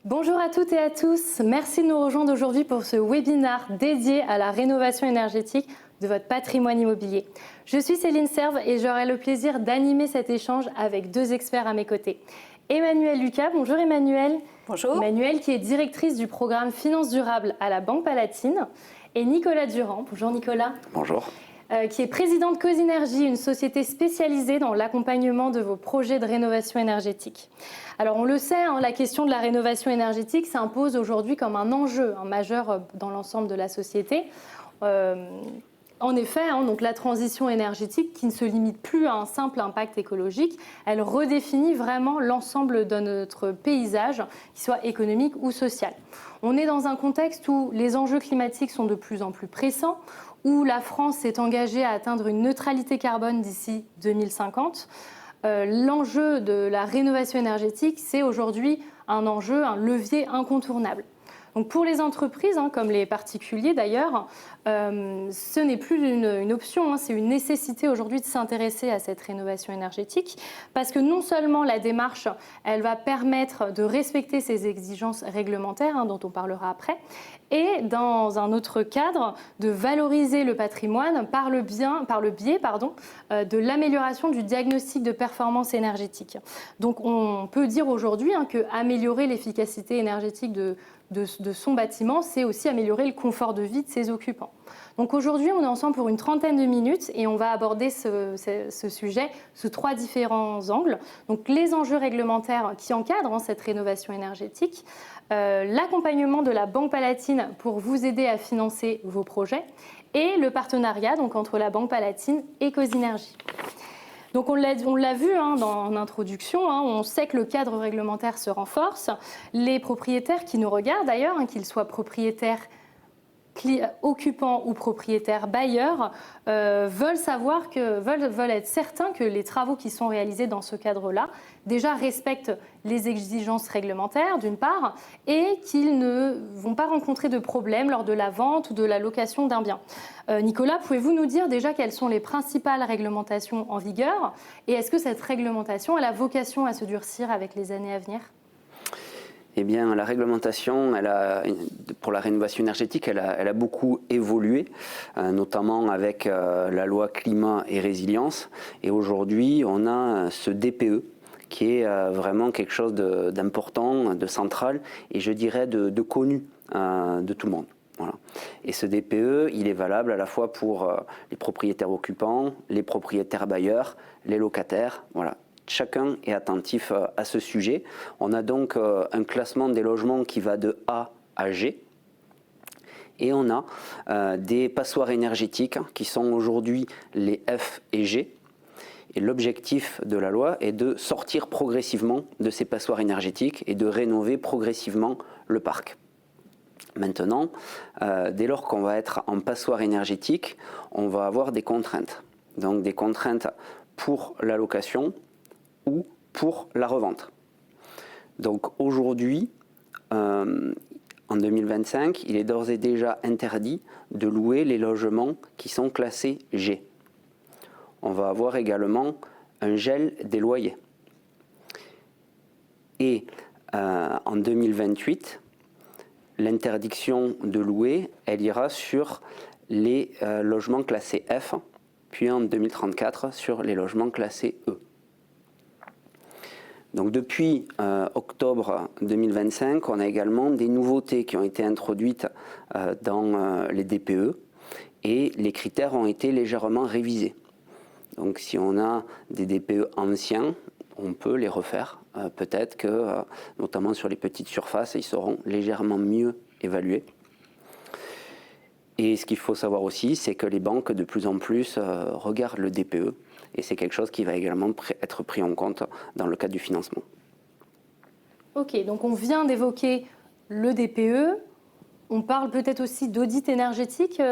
Bonjour à toutes et à tous, merci de nous rejoindre aujourd'hui pour ce webinaire dédié à la rénovation énergétique de votre patrimoine immobilier. Je suis Céline Serve et j'aurai le plaisir d'animer cet échange avec deux experts à mes côtés. Emmanuelle Lucas, bonjour Emmanuelle. Bonjour. Emmanuelle qui est directrice du programme Finances Durables à la Banque Palatine. Et Nicolas Durand, bonjour Nicolas. Bonjour. Qui est président de Cosynergie, une société spécialisée dans l'accompagnement de vos projets de rénovation énergétique. Alors on le sait, la question de la rénovation énergétique s'impose aujourd'hui comme un enjeu majeur dans l'ensemble de la société. En effet, donc la transition énergétique qui ne se limite plus à un simple impact écologique, elle redéfinit vraiment l'ensemble de notre paysage, qu'il soit économique ou social. On est dans un contexte où les enjeux climatiques sont de plus en plus pressants, où la France s'est engagée à atteindre une neutralité carbone d'ici 2050. L'enjeu de la rénovation énergétique, c'est aujourd'hui un enjeu, un levier incontournable. Donc pour les entreprises, comme les particuliers d'ailleurs, ce n'est plus une option, c'est une nécessité aujourd'hui de s'intéresser à cette rénovation énergétique parce que non seulement la démarche, elle va permettre de respecter ces exigences réglementaires dont on parlera après, et dans un autre cadre, de valoriser le patrimoine par le biais de l'amélioration du diagnostic de performance énergétique. Donc on peut dire aujourd'hui qu'améliorer l'efficacité énergétique de son bâtiment, c'est aussi améliorer le confort de vie de ses occupants. Donc aujourd'hui, on est ensemble pour une trentaine de minutes et on va aborder ce sujet sous trois différents angles. Donc les enjeux réglementaires qui encadrent cette rénovation énergétique, l'accompagnement de la Banque Palatine pour vous aider à financer vos projets et le partenariat donc, entre la Banque Palatine et Cosynergie. Donc on l'a vu en introduction, on sait que le cadre réglementaire se renforce. Les propriétaires qui nous regardent d'ailleurs, qu'ils soient propriétaires occupants ou propriétaires bailleurs, veulent être certains que les travaux qui sont réalisés dans ce cadre-là déjà respectent les exigences réglementaires d'une part et qu'ils ne vont pas rencontrer de problèmes lors de la vente ou de la location d'un bien. Nicolas, pouvez-vous nous dire déjà quelles sont les principales réglementations en vigueur et est-ce que cette réglementation a la vocation à se durcir avec les années à venir ? Eh bien, la réglementation, pour la rénovation énergétique, elle a beaucoup évolué, notamment avec la loi climat et résilience. Et aujourd'hui, on a ce DPE qui est vraiment quelque chose d'important, de central et je dirais de connu de tout le monde. Voilà. Et ce DPE, il est valable à la fois pour les propriétaires occupants, les propriétaires bailleurs, les locataires, voilà. Chacun est attentif à ce sujet. On a donc un classement des logements qui va de A à G. Et on a des passoires énergétiques qui sont aujourd'hui les F et G. Et l'objectif de la loi est de sortir progressivement de ces passoires énergétiques et de rénover progressivement le parc. Maintenant, dès lors qu'on va être en passoire énergétique, on va avoir des contraintes. Donc des contraintes pour la location, ou pour la revente. Donc aujourd'hui, en 2025, il est d'ores et déjà interdit de louer les logements qui sont classés G. On va avoir également un gel des loyers. Et en 2028, l'interdiction de louer, elle ira sur les logements classés F, puis en 2034 sur les logements classés E. Donc depuis octobre 2025, on a également des nouveautés qui ont été introduites dans les DPE et les critères ont été légèrement révisés. Donc si on a des DPE anciens, on peut les refaire. Peut-être que, notamment sur les petites surfaces, ils seront légèrement mieux évalués. Et ce qu'il faut savoir aussi, c'est que les banques de plus en plus regardent le DPE. Et c'est quelque chose qui va également être pris en compte dans le cadre du financement. Ok, donc on vient d'évoquer le DPE. On parle peut-être aussi d'audit énergétique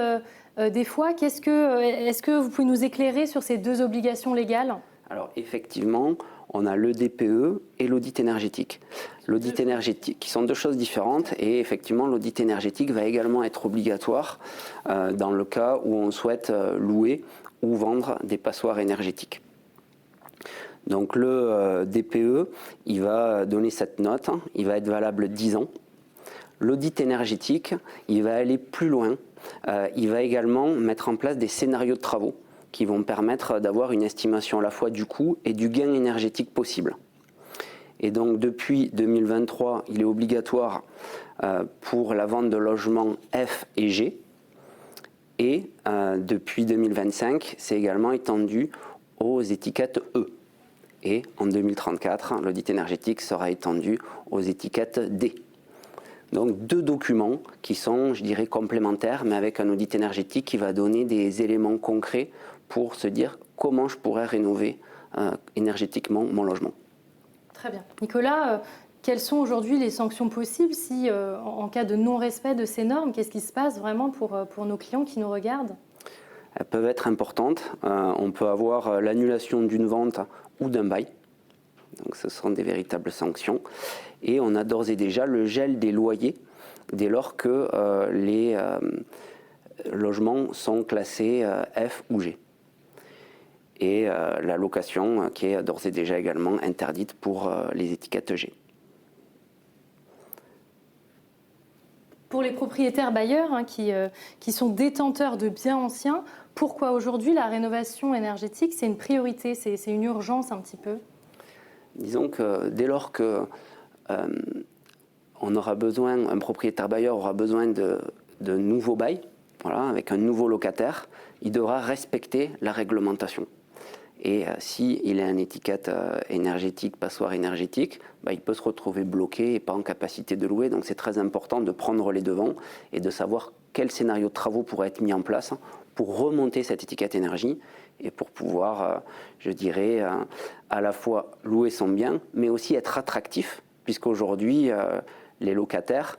des fois. Est-ce que vous pouvez nous éclairer sur ces deux obligations légales ? Alors effectivement, on a le DPE et l'audit énergétique. L'audit énergétique, qui sont deux choses différentes, et effectivement l'audit énergétique va également être obligatoire dans le cas où on souhaite louer ou vendre des passoires énergétiques. Donc le DPE, il va donner cette note, il va être valable 10 ans. L'audit énergétique, il va aller plus loin. Il va également mettre en place des scénarios de travaux qui vont permettre d'avoir une estimation à la fois du coût et du gain énergétique possible. Et donc depuis 2023, il est obligatoire pour la vente de logements F et G. Et depuis 2025, c'est également étendu aux étiquettes E. Et en 2034, l'audit énergétique sera étendu aux étiquettes D. Donc 2 documents qui sont, je dirais, complémentaires, mais avec un audit énergétique qui va donner des éléments concrets pour se dire comment je pourrais rénover énergétiquement mon logement. Très bien. Nicolas, quelles sont aujourd'hui les sanctions possibles si, en cas de non-respect de ces normes, qu'est-ce qui se passe vraiment pour nos clients qui nous regardent? Elles peuvent être importantes. On peut avoir l'annulation d'une vente ou d'un bail. Donc ce sont des véritables sanctions. Et on a d'ores et déjà le gel des loyers dès lors que les logements sont classés F ou G. Et la location qui est d'ores et déjà également interdite pour les étiquettes G. Pour les propriétaires bailleurs qui sont détenteurs de biens anciens, pourquoi aujourd'hui la rénovation énergétique, c'est une priorité, c'est une urgence un petit peu? Disons que dès lors que un propriétaire bailleur aura besoin de nouveaux bails, voilà, avec un nouveau locataire, il devra respecter la réglementation. Et s'il a une étiquette énergétique, passoire énergétique, il peut se retrouver bloqué et pas en capacité de louer. Donc c'est très important de prendre les devants et de savoir quel scénario de travaux pourrait être mis en place pour remonter cette étiquette énergie et pour pouvoir, je dirais, à la fois louer son bien, mais aussi être attractif, puisqu'aujourd'hui, les locataires,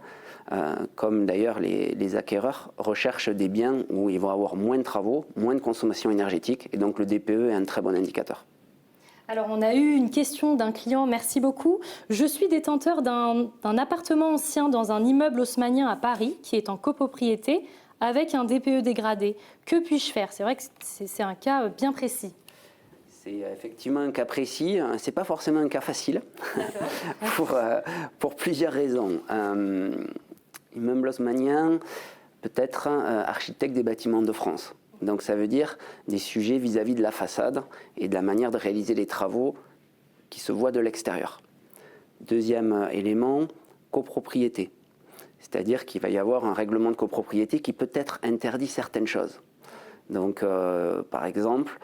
comme d'ailleurs les acquéreurs, recherchent des biens où ils vont avoir moins de travaux, moins de consommation énergétique, et donc le DPE est un très bon indicateur. Alors on a eu une question d'un client, merci beaucoup. Je suis détenteur d'un appartement ancien dans un immeuble haussmannien à Paris qui est en copropriété avec un DPE dégradé. Que puis-je faire? C'est vrai que c'est un cas bien précis. C'est effectivement un cas précis, c'est pas forcément un cas facile pour plusieurs raisons. Immeuble haussmannien, peut-être architecte des bâtiments de France. Donc ça veut dire des sujets vis-à-vis de la façade et de la manière de réaliser les travaux qui se voient de l'extérieur. Deuxième élément, copropriété. C'est-à-dire qu'il va y avoir un règlement de copropriété qui peut-être interdit certaines choses. Donc par exemple,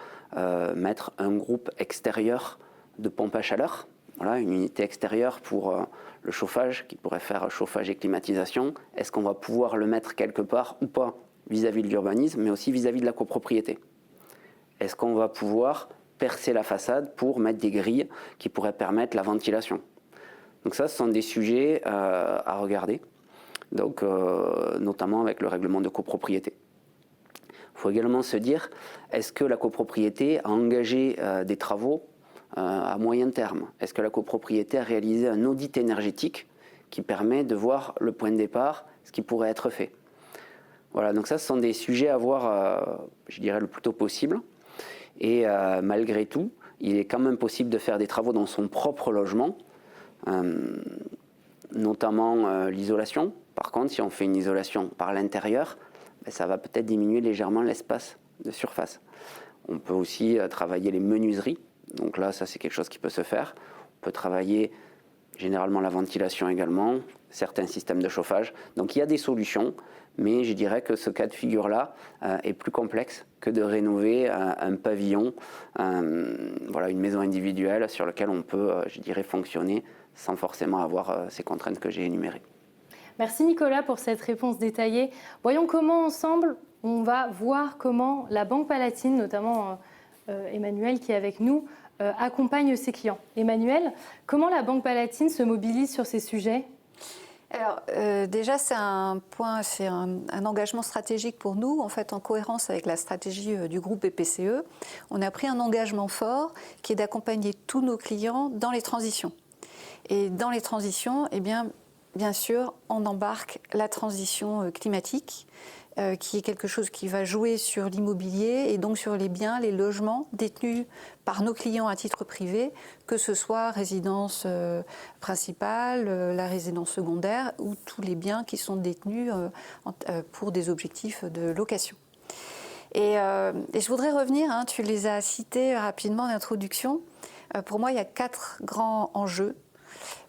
mettre un groupe extérieur de pompe à chaleur, voilà, une unité extérieure pour le chauffage qui pourrait faire chauffage et climatisation. Est-ce qu'on va pouvoir le mettre quelque part ou pas vis-à-vis de l'urbanisme, mais aussi vis-à-vis de la copropriété? Est-ce qu'on va pouvoir percer la façade pour mettre des grilles qui pourraient permettre la ventilation? Donc ça, ce sont des sujets à regarder, donc, notamment avec le règlement de copropriété. Il faut également se dire, est-ce que la copropriété a engagé des travaux à moyen terme? Est-ce que la copropriété a réalisé un audit énergétique qui permet de voir le point de départ, ce qui pourrait être fait? Voilà, donc ça, ce sont des sujets à voir, je dirais, le plus tôt possible. Et malgré tout, il est quand même possible de faire des travaux dans son propre logement, notamment l'isolation. Par contre, si on fait une isolation par l'intérieur, ça va peut-être diminuer légèrement l'espace de surface. On peut aussi travailler les menuiseries. Donc là, ça, c'est quelque chose qui peut se faire. On peut travailler généralement la ventilation également, certains systèmes de chauffage. Donc il y a des solutions, mais je dirais que ce cas de figure-là est plus complexe que de rénover un pavillon, voilà, une maison individuelle sur laquelle on peut, je dirais, fonctionner sans forcément avoir ces contraintes que j'ai énumérées. Merci Nicolas pour cette réponse détaillée. Voyons comment ensemble on va voir comment la Banque Palatine, notamment Emmanuel qui est avec nous, accompagne ses clients. Emmanuel, comment la Banque Palatine se mobilise sur ces sujets? Alors déjà c'est un engagement stratégique pour nous, en fait en cohérence avec la stratégie du groupe BPCE. On a pris un engagement fort qui est d'accompagner tous nos clients dans les transitions. Et dans les transitions, eh bien, bien sûr, on embarque la transition climatique, qui est quelque chose qui va jouer sur l'immobilier et donc sur les biens, les logements détenus par nos clients à titre privé, que ce soit résidence principale, la résidence secondaire ou tous les biens qui sont détenus pour des objectifs de location. Et je voudrais revenir, tu les as cités rapidement en introduction. Pour moi, il y a 4 grands enjeux.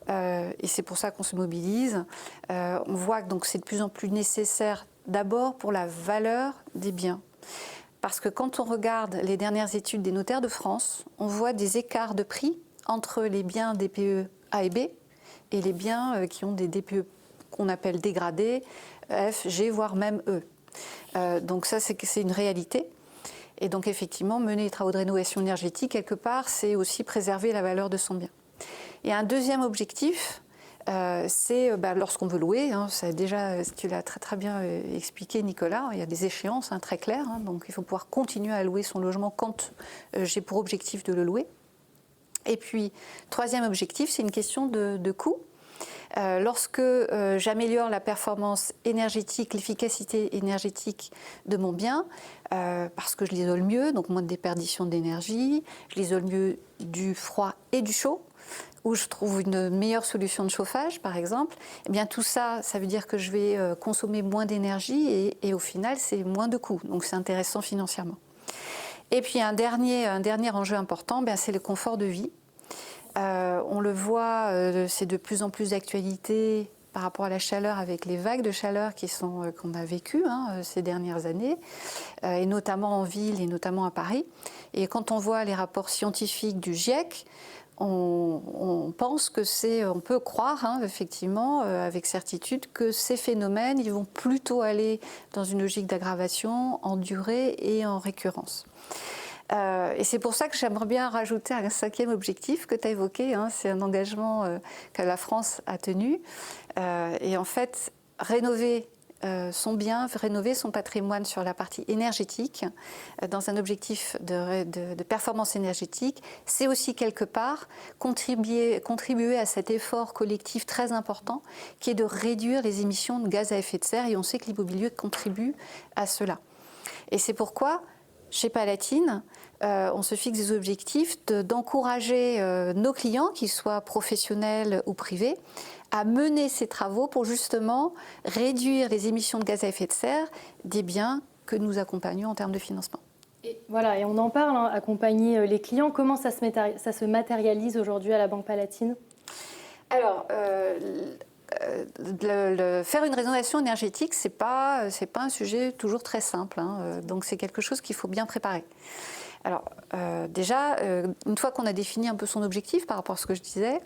Et c'est pour ça qu'on se mobilise. On voit que c'est de plus en plus nécessaire, d'abord pour la valeur des biens. Parce que quand on regarde les dernières études des notaires de France, on voit des écarts de prix entre les biens DPE A et B et les biens qui ont des DPE qu'on appelle dégradés, F, G, voire même E. Donc ça, c'est une réalité. Et donc effectivement, mener les travaux de rénovation énergétique, quelque part, c'est aussi préserver la valeur de son bien. Et un deuxième objectif, c'est lorsqu'on veut louer, déjà, tu l'as très très bien expliqué Nicolas, il y a des échéances très claires, donc il faut pouvoir continuer à louer son logement quand j'ai pour objectif de le louer. Et puis, troisième objectif, c'est une question de coût. Lorsque j'améliore la performance énergétique, l'efficacité énergétique de mon bien, parce que je l'isole mieux, donc moins de déperdition d'énergie, je l'isole mieux du froid et du chaud, où je trouve une meilleure solution de chauffage, par exemple, eh bien tout ça, ça veut dire que je vais consommer moins d'énergie et au final, c'est moins de coûts. Donc c'est intéressant financièrement. Et puis un dernier enjeu important, c'est le confort de vie. On le voit, c'est de plus en plus d'actualité par rapport à la chaleur avec les vagues de chaleur qu'on a vécues ces dernières années, et notamment en ville et notamment à Paris. Et quand on voit les rapports scientifiques du GIEC, on pense que on peut croire effectivement avec certitude que ces phénomènes ils vont plutôt aller dans une logique d'aggravation en durée et en récurrence. Et c'est pour ça que j'aimerais bien rajouter un 5e objectif que tu as évoqué, c'est un engagement que la France a tenu. Et en fait, rénover son bien, rénover son patrimoine sur la partie énergétique, dans un objectif de performance énergétique, c'est aussi quelque part contribuer à cet effort collectif très important qui est de réduire les émissions de gaz à effet de serre, et on sait que l'immobilier contribue à cela. Et c'est pourquoi, chez Palatine, on se fixe des objectifs d'encourager nos clients, qu'ils soient professionnels ou privés, à mener ces travaux pour justement réduire les émissions de gaz à effet de serre des biens que nous accompagnons en termes de financement. Et voilà, et on en parle, accompagner les clients. Comment ça se matérialise aujourd'hui à la Banque Palatine ? Alors, faire une rénovation énergétique, c'est pas un sujet toujours très simple, donc c'est quelque chose qu'il faut bien préparer. Alors déjà, une fois qu'on a défini un peu son objectif par rapport à ce que je disais,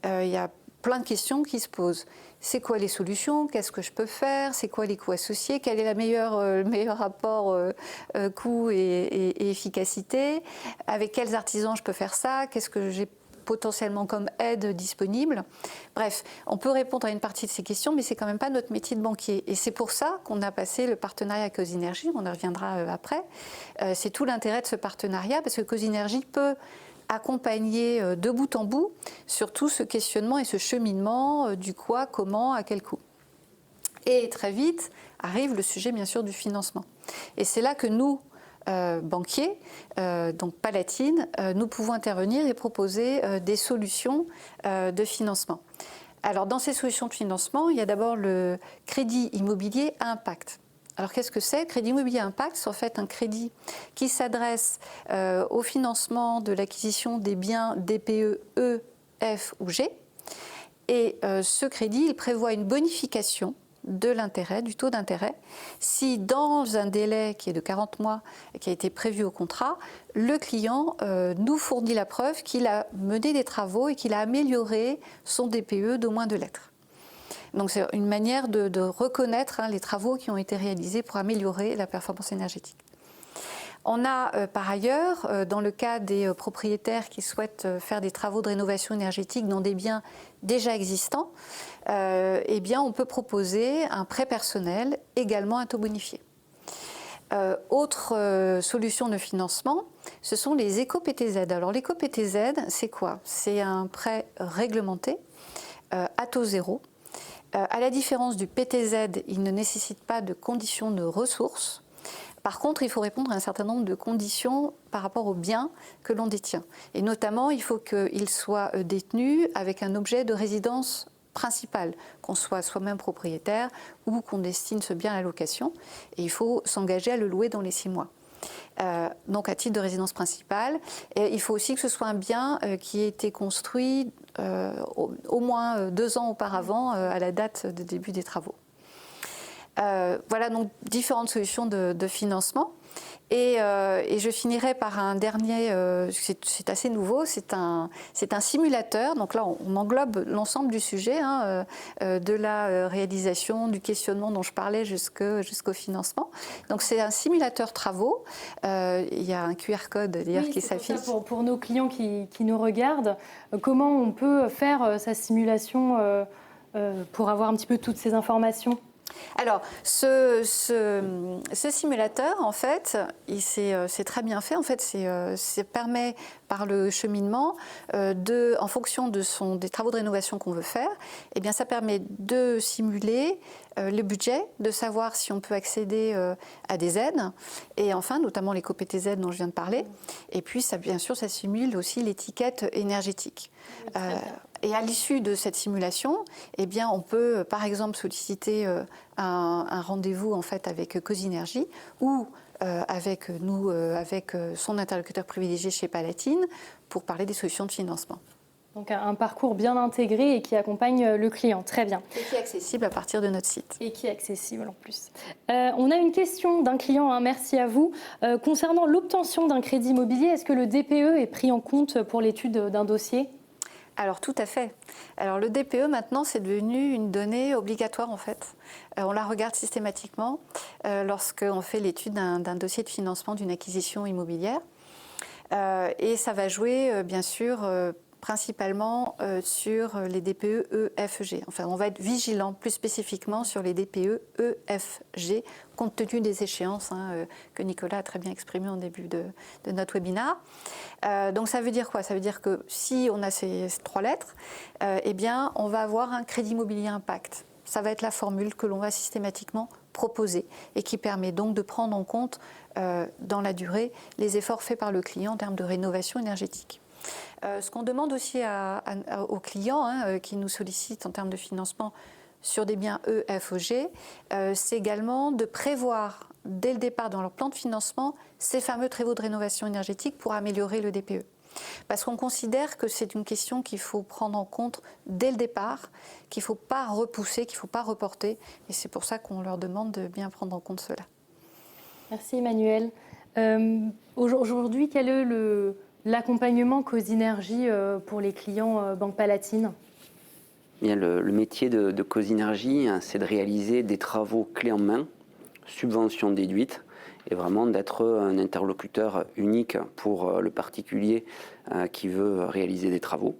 il y a plein de questions qui se posent. C'est quoi les solutions? Qu'est-ce que je peux faire? C'est quoi les coûts associés? Quel est le meilleur rapport coût et efficacité? Avec quels artisans je peux faire ça? Qu'est-ce que j'ai potentiellement comme aide disponible? Bref, on peut répondre à une partie de ces questions, mais c'est quand même pas notre métier de banquier. Et c'est pour ça qu'on a passé le partenariat Cosenergy, on y reviendra après. C'est tout l'intérêt de ce partenariat, parce que Cosenergy peut accompagner de bout en bout sur tout ce questionnement et ce cheminement du quoi, comment, à quel coût. Et très vite arrive le sujet bien sûr du financement. Et c'est là que nous, banquiers, donc Palatine, nous pouvons intervenir et proposer des solutions de financement. Alors dans ces solutions de financement, il y a d'abord le crédit immobilier à impact. Alors qu'est-ce que c'est? Le crédit immobilier à impact, c'est en fait un crédit qui s'adresse au financement de l'acquisition des biens DPE, E, F ou G. Et ce crédit, il prévoit une bonification de l'intérêt, du taux d'intérêt, si dans un délai qui est de 40 mois, qui a été prévu au contrat, le client nous fournit la preuve qu'il a mené des travaux et qu'il a amélioré son DPE d'au moins 2 lettres. Donc c'est une manière de reconnaître les travaux qui ont été réalisés pour améliorer la performance énergétique. On a par ailleurs, dans le cas des propriétaires qui souhaitent faire des travaux de rénovation énergétique dans des biens déjà existants, eh bien on peut proposer un prêt personnel, également à taux bonifié. Autre solution de financement, ce sont les éco-PTZ. Alors l'éco-PTZ, c'est quoi? C'est un prêt réglementé à taux zéro, À la différence du PTZ, il ne nécessite pas de conditions de ressources. Par contre, il faut répondre à un certain nombre de conditions par rapport aux biens que l'on détient. Et notamment, il faut qu'il soit détenu avec un objet de résidence principale, qu'on soit soi-même propriétaire ou qu'on destine ce bien à la location. Et il faut s'engager à le louer dans les 6 mois. Donc à titre de résidence principale. Et il faut aussi que ce soit un bien qui ait été construit au moins 2 ans auparavant, à la date de début des travaux. Voilà donc différentes solutions de financement. Et je finirai par un dernier, c'est assez nouveau, c'est un simulateur. Donc là, on englobe l'ensemble du sujet, de la réalisation, du questionnement dont je parlais jusqu'au financement. Donc c'est un simulateur travaux. Il y a un QR code d'ailleurs qui s'affiche. Pour nos clients qui nous regardent, comment on peut faire sa simulation pour avoir un petit peu toutes ces informations ? Alors, ce simulateur, en fait, c'est très bien fait. En fait, ça permet, par le cheminement, en fonction des travaux de rénovation qu'on veut faire, eh bien, ça permet de simuler le budget, de savoir si on peut accéder à des aides, et enfin, notamment l'éco-PTZ dont je viens de parler. Et puis, bien sûr, ça simule aussi l'étiquette énergétique. Et à l'issue de cette simulation, eh bien, on peut, par exemple, solliciter un rendez-vous en fait avec Cosinergie ou avec son interlocuteur privilégié chez Palatine pour parler des solutions de financement. Donc un parcours bien intégré et qui accompagne le client. Très bien. Et qui est accessible à partir de notre site. Et qui est accessible en plus. On a une question d'un client, merci à vous. Concernant l'obtention d'un crédit immobilier, est-ce que le DPE est pris en compte pour l'étude d'un dossier ? Alors tout à fait. Alors le DPE maintenant c'est devenu une donnée obligatoire en fait. On la regarde systématiquement lorsqu'on fait l'étude d'un dossier de financement d'une acquisition immobilière. Et ça va jouer bien sûr principalement sur les DPE EFG. Enfin, on va être vigilant plus spécifiquement sur les DPE EFG, compte tenu des échéances que Nicolas a très bien exprimées en début de notre webinaire. Donc ça veut dire quoi ? Ça veut dire que si on a ces 3 lettres, eh bien, on va avoir un crédit immobilier impact. Ça va être la formule que l'on va systématiquement proposer et qui permet donc de prendre en compte dans la durée les efforts faits par le client en termes de rénovation énergétique. Ce qu'on demande aussi aux clients qui nous sollicitent en termes de financement sur des biens EFG, c'est également de prévoir dès le départ dans leur plan de financement ces fameux travaux de rénovation énergétique pour améliorer le DPE. Parce qu'on considère que c'est une question qu'il faut prendre en compte dès le départ, qu'il ne faut pas repousser, qu'il ne faut pas reporter. Et c'est pour ça qu'on leur demande de bien prendre en compte cela. Merci Emmanuel. Aujourd'hui, quel est l'accompagnement Cosinergie pour les clients Banque Palatine ? Bien, le métier de Cosinergie, c'est de réaliser des travaux clés en main, subventions déduites, et vraiment d'être un interlocuteur unique pour le particulier qui veut réaliser des travaux.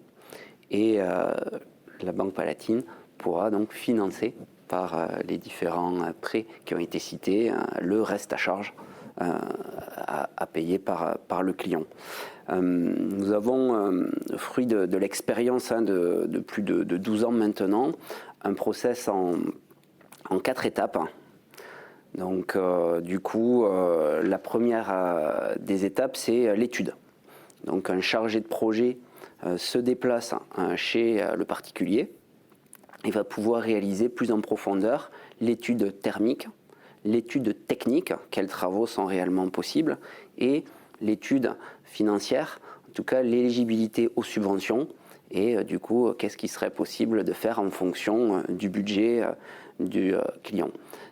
Et la Banque Palatine pourra donc financer par les différents prêts qui ont été cités le reste à charge à payer par le client. Nous avons, fruit de l'expérience de plus de 12 ans maintenant, un process en 4 étapes. Donc, du coup, la première des étapes, c'est l'étude. Donc, un chargé de projet se déplace chez le particulier et va pouvoir réaliser plus en profondeur l'étude thermique, l'étude technique, quels travaux sont réellement possibles, et l'étude financière, en tout cas l'éligibilité aux subventions, et du coup, qu'est-ce qui serait possible de faire en fonction du budget du client.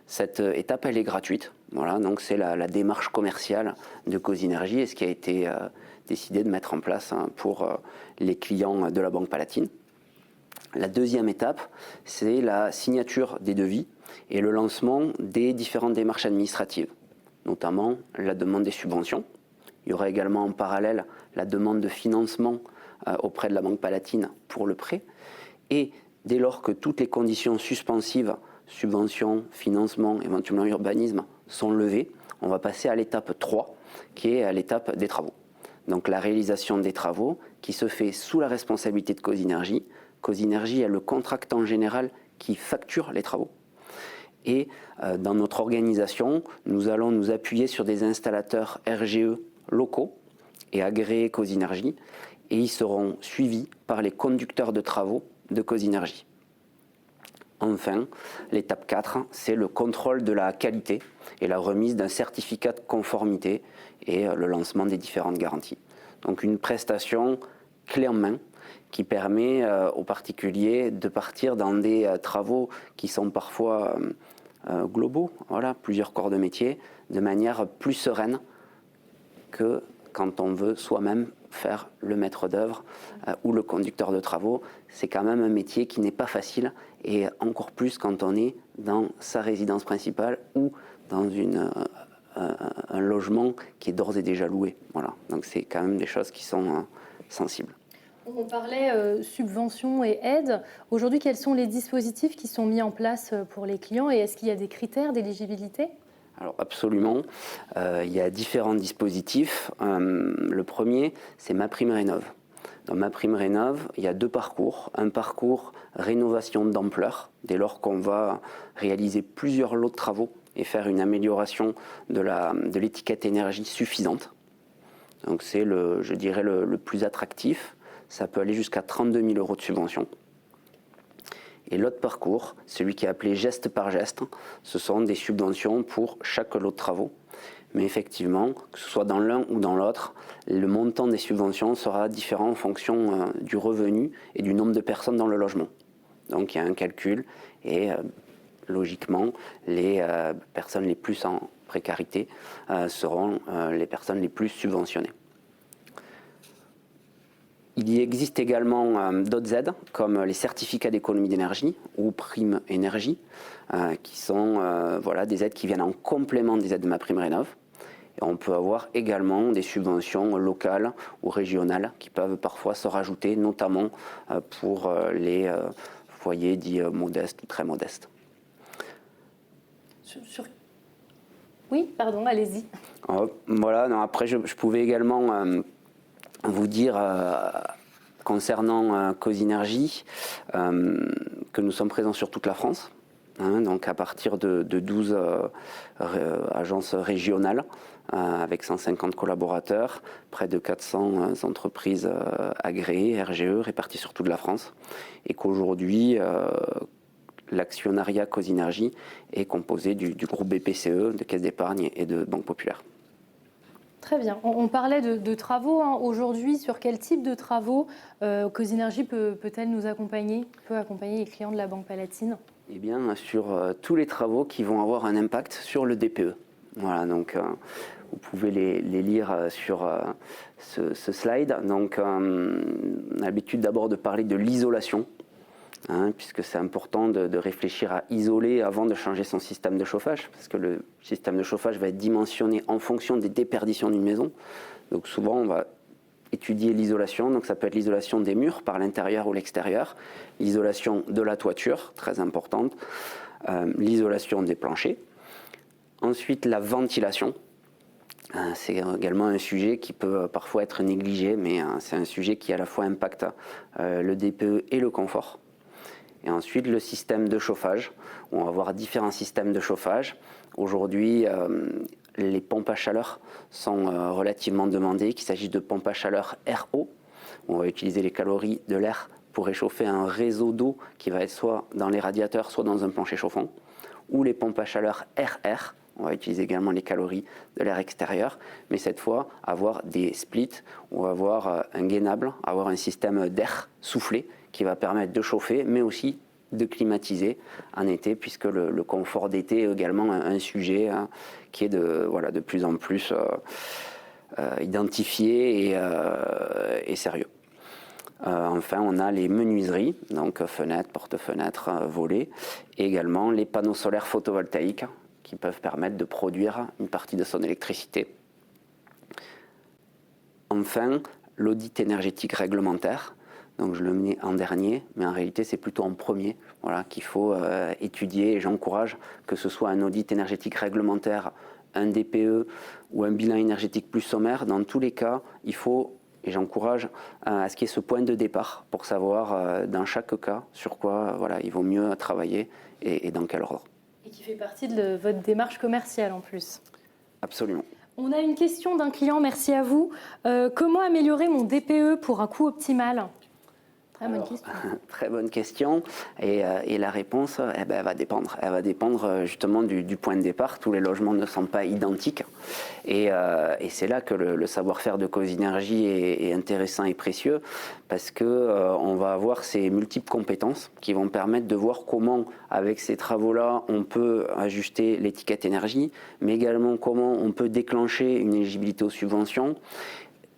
Cette étape, elle est gratuite. Voilà, donc c'est la démarche commerciale de Cosinergie et ce qui a été décidé de mettre en place pour les clients de la Banque Palatine. La deuxième étape, c'est la signature des devis et le lancement des différentes démarches administratives, notamment la demande des subventions. Il y aura également en parallèle la demande de financement auprès de la Banque Palatine pour le prêt. Et dès lors que toutes les conditions suspensives, subventions, financement, éventuellement urbanisme, sont levées, on va passer à l'étape 3, qui est à l'étape des travaux. Donc la réalisation des travaux qui se fait sous la responsabilité de Cosinergie. Cosinergie est le contractant général qui facture les travaux. Et dans notre organisation, nous allons nous appuyer sur des installateurs RGE locaux et agréés Cosenergy, et ils seront suivis par les conducteurs de travaux de Cosenergy. Enfin, l'étape 4, c'est le contrôle de la qualité et la remise d'un certificat de conformité et le lancement des différentes garanties. Donc une prestation clé en main qui permet aux particuliers de partir dans des travaux qui sont parfois globaux, voilà, plusieurs corps de métier, de manière plus sereine que quand on veut soi-même faire le maître d'œuvre ou le conducteur de travaux. C'est quand même un métier qui n'est pas facile, et encore plus quand on est dans sa résidence principale ou dans un logement qui est d'ores et déjà loué. Voilà. Donc c'est quand même des choses qui sont sensibles. On parlait subventions et aides. Aujourd'hui, quels sont les dispositifs qui sont mis en place pour les clients, et est-ce qu'il y a des critères d'éligibilité ? Alors absolument, il y a différents dispositifs. Le premier, c'est MaPrimeRénov'. Dans MaPrimeRénov', il y a deux parcours. Un parcours rénovation d'ampleur, dès lors qu'on va réaliser plusieurs lots de travaux et faire une amélioration de l'étiquette énergie suffisante. Donc c'est, je dirais, le plus attractif. Ça peut aller jusqu'à 32 000 € de subvention. Et l'autre parcours, celui qui est appelé geste par geste, ce sont des subventions pour chaque lot de travaux. Mais effectivement, que ce soit dans l'un ou dans l'autre, le montant des subventions sera différent en fonction du revenu et du nombre de personnes dans le logement. Donc il y a un calcul, et logiquement, les personnes les plus en précarité seront les personnes les plus subventionnées. Il existe également d'autres aides, comme les certificats d'économie d'énergie ou Prime Énergie, qui sont des aides qui viennent en complément des aides de MaPrimeRénov'. Et on peut avoir également des subventions locales ou régionales qui peuvent parfois se rajouter, notamment pour les foyers dits modestes ou très modestes. Oui, pardon, allez-y. Voilà, non, après je pouvais également vous dire concernant Cosenergy que nous sommes présents sur toute la France, donc à partir de 12 agences régionales avec 150 collaborateurs, près de 400 entreprises agréées, RGE, réparties sur toute la France, et qu'aujourd'hui l'actionnariat Cosenergy est composé du groupe BPCE, de Caisse d'épargne et de Banque Populaire. Très bien. On parlait de travaux. Aujourd'hui, sur quel type de travaux Cosenergy peut-elle nous accompagner, peut accompagner les clients de la Banque Palatine ? Eh bien, sur tous les travaux qui vont avoir un impact sur le DPE. Voilà, donc vous pouvez les lire sur ce slide. Donc, on a l'habitude d'abord de parler de l'isolation, puisque c'est important de réfléchir à isoler avant de changer son système de chauffage, parce que le système de chauffage va être dimensionné en fonction des déperditions d'une maison. Donc souvent, on va étudier l'isolation, donc ça peut être l'isolation des murs par l'intérieur ou l'extérieur, l'isolation de la toiture, très importante, l'isolation des planchers. Ensuite, la ventilation. C'est également un sujet qui peut parfois être négligé, mais c'est un sujet qui à la fois impacte le DPE et le confort. Et ensuite, le système de chauffage. On va avoir différents systèmes de chauffage. Aujourd'hui, les pompes à chaleur sont relativement demandées, qu'il s'agisse de pompes à chaleur RO. On va utiliser les calories de l'air pour réchauffer un réseau d'eau qui va être soit dans les radiateurs, soit dans un plancher chauffant. Ou les pompes à chaleur RR. On va utiliser également les calories de l'air extérieur, mais cette fois, avoir des splits ou avoir un gainable, avoir un système d'air soufflé qui va permettre de chauffer, mais aussi de climatiser en été, puisque le confort d'été est également un sujet qui est de plus en plus identifié et sérieux. Enfin, on a les menuiseries, donc fenêtres, porte-fenêtres, volets, et également les panneaux solaires photovoltaïques qui peuvent permettre de produire une partie de son électricité. Enfin, l'audit énergétique réglementaire. Donc je le mets en dernier, mais en réalité c'est plutôt en premier, qu'il faut étudier, et j'encourage que ce soit un audit énergétique réglementaire, un DPE ou un bilan énergétique plus sommaire. Dans tous les cas, il faut et j'encourage à ce qu'il y ait ce point de départ pour savoir dans chaque cas sur quoi voilà, il vaut mieux travailler et dans quel ordre. Et qui fait partie de votre démarche commerciale en plus. Absolument. On a une question d'un client, merci à vous. Comment améliorer mon DPE pour un coût optimal ? Très bonne question. Très bonne question. Et la réponse, elle va dépendre. Elle va dépendre justement du point de départ. Tous les logements ne sont pas identiques. Et c'est là que le savoir-faire de Cosinergie est intéressant et précieux parce qu'on va avoir ces multiples compétences qui vont permettre de voir comment, avec ces travaux-là, on peut ajuster l'étiquette énergie, mais également comment on peut déclencher une éligibilité aux subventions.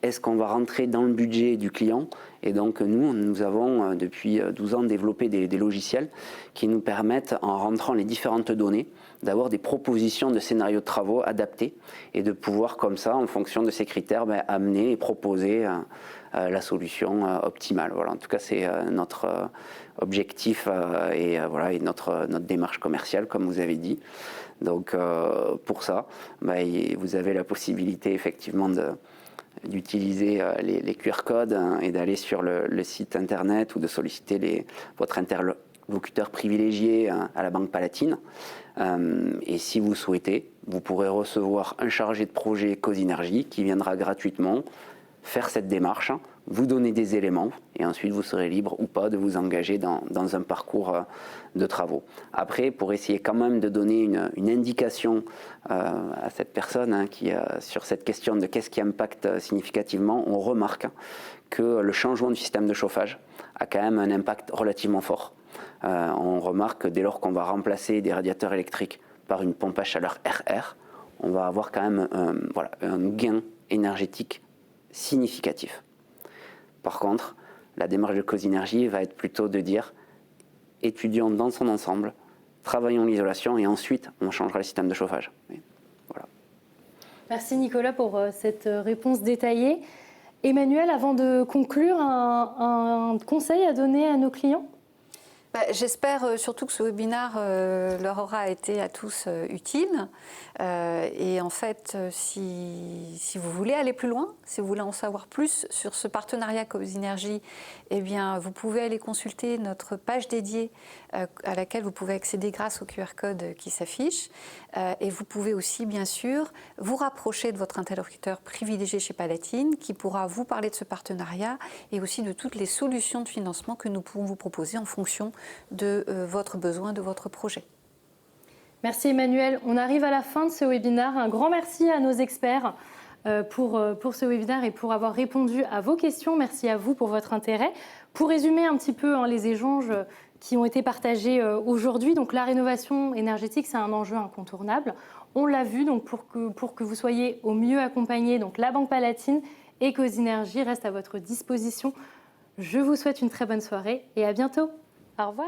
Est-ce qu'on va rentrer dans le budget du client? Et donc nous avons depuis 12 ans développé des logiciels qui nous permettent, en rentrant les différentes données, d'avoir des propositions de scénarios de travaux adaptés et de pouvoir comme ça, en fonction de ces critères, amener et proposer la solution optimale. Voilà, en tout cas, c'est notre objectif et notre démarche commerciale, comme vous avez dit. Donc pour ça, vous avez la possibilité effectivement d'utiliser les QR codes et d'aller sur le site internet ou de solliciter votre interlocuteur privilégié à la Banque Palatine. Et si vous souhaitez, vous pourrez recevoir un chargé de projet Cosinergie qui viendra gratuitement faire cette démarche, vous donner des éléments et ensuite vous serez libre ou pas de vous engager dans un parcours de travaux. Après, pour essayer quand même de donner une indication à cette personne qui, sur cette question de qu'est-ce qui impacte significativement, on remarque que le changement du système de chauffage a quand même un impact relativement fort. On remarque que dès lors qu'on va remplacer des radiateurs électriques par une pompe à chaleur RR, on va avoir quand même un gain énergétique significatif. Par contre, la démarche de Cosinergie va être plutôt de dire étudions dans son ensemble, travaillons l'isolation et ensuite on changera le système de chauffage. Voilà. Merci Nicolas pour cette réponse détaillée. Emmanuel, avant de conclure, un conseil à donner à nos clients ? J'espère surtout que ce webinaire leur aura été à tous utile. Et en fait, si vous voulez aller plus loin, si vous voulez en savoir plus sur ce partenariat Cosinergie, eh bien, vous pouvez aller consulter notre page dédiée à laquelle vous pouvez accéder grâce au QR code qui s'affiche. Et vous pouvez aussi, bien sûr, vous rapprocher de votre interlocuteur privilégié chez Palatine qui pourra vous parler de ce partenariat et aussi de toutes les solutions de financement que nous pouvons vous proposer en fonction de votre besoin, de votre projet. Merci Emmanuel. On arrive à la fin de ce webinaire. Un grand merci à nos experts pour ce webinaire et pour avoir répondu à vos questions. Merci à vous pour votre intérêt. Pour résumer un petit peu les échanges qui ont été partagés aujourd'hui, donc la rénovation énergétique, c'est un enjeu incontournable. On l'a vu, donc pour que vous soyez au mieux accompagnés, donc la Banque Palatine et Cosinergie restent à votre disposition. Je vous souhaite une très bonne soirée et à bientôt. Au revoir.